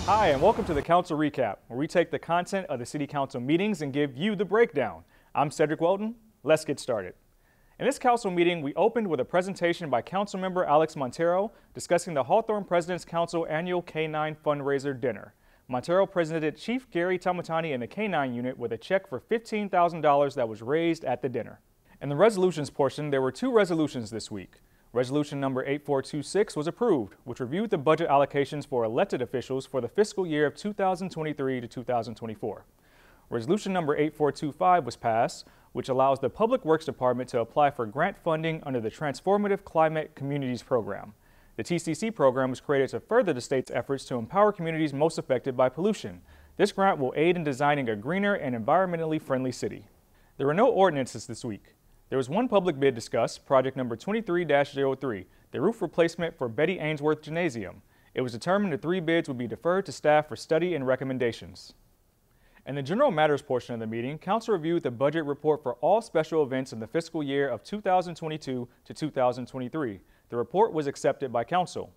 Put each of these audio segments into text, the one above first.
Hi, and welcome to the Council Recap, where we take the content of the City Council meetings and give you the breakdown. I'm Cedric Welton. Let's get started. In this Council meeting, we opened with a presentation by Councilmember Alex Montero discussing the Hawthorne President's Council Annual K-9 Fundraiser Dinner. Montero presented Chief Gary Tamatani and the K-9 unit with a check for $15,000 that was raised at the dinner. In the resolutions portion, there were two resolutions this week. Resolution number 8426 was approved, which reviewed the budget allocations for elected officials for the fiscal year of 2023 to 2024. Resolution number 8425 was passed, which allows the Public Works Department to apply for grant funding under the Transformative Climate Communities Program. The TCC program was created to further the state's efforts to empower communities most affected by pollution. This grant will aid in designing a greener and environmentally friendly city. There were no ordinances this week. There was one public bid discussed, project number 23-03, the roof replacement for Betty Ainsworth Gymnasium. It was determined the three bids would be deferred to staff for study and recommendations. In the general matters portion of the meeting, Council reviewed the budget report for all special events in the fiscal year of 2022 to 2023. The report was accepted by Council.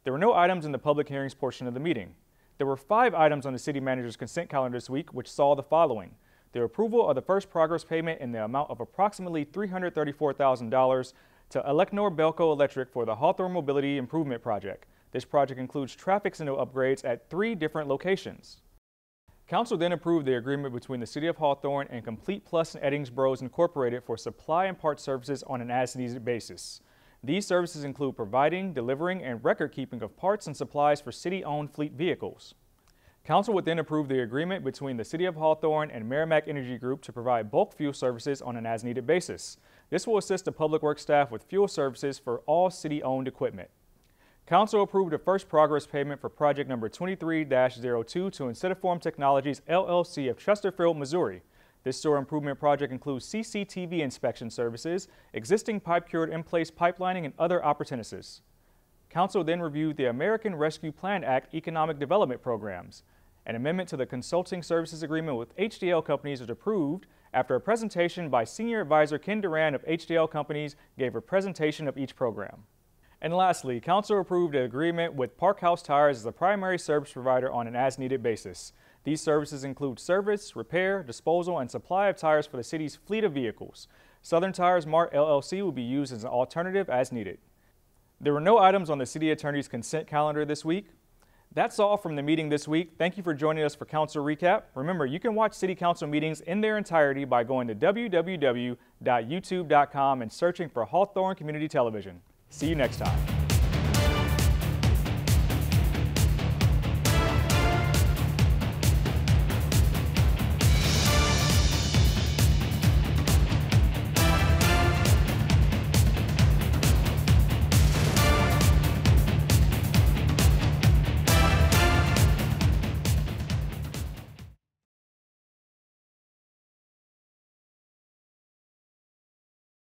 There were no items in the public hearings portion of the meeting. There were 5 items on the City Manager's consent calendar this week, which saw the following: the approval of the first progress payment in the amount of approximately $334,000 to Elecnor Belco Electric for the Hawthorne Mobility Improvement Project. This project includes traffic signal upgrades at 3 different locations. Council then approved the agreement between the City of Hawthorne and Complete Plus and Eddings Bros Incorporated for supply and parts services on an as-needed basis. These services include providing, delivering, and record-keeping of parts and supplies for city-owned fleet vehicles. Council would then approve the agreement between the City of Hawthorne and Merrimack Energy Group to provide bulk fuel services on an as-needed basis. This will assist the public works staff with fuel services for all city-owned equipment. Council approved the first progress payment for project number 23-02 to Incentiform Technologies LLC of Chesterfield, Missouri. This sewer improvement project includes CCTV inspection services, existing pipe-cured in-place pipelining, and other opportunities. Council then reviewed the American Rescue Plan Act economic development programs. An amendment to the consulting services agreement with HDL Companies was approved after a presentation by Senior Advisor Ken Duran of HDL Companies gave a presentation of each program. And lastly, Council approved an agreement with Parkhouse Tires as the primary service provider on an as-needed basis. These services include service, repair, disposal, and supply of tires for the city's fleet of vehicles. Southern Tires Mart LLC will be used as an alternative as needed. There were no items on the City Attorney's consent calendar this week. That's all from the meeting this week. Thank you for joining us for Council Recap. Remember, you can watch City Council meetings in their entirety by going to www.youtube.com and searching for Hawthorne Community Television. See you next time.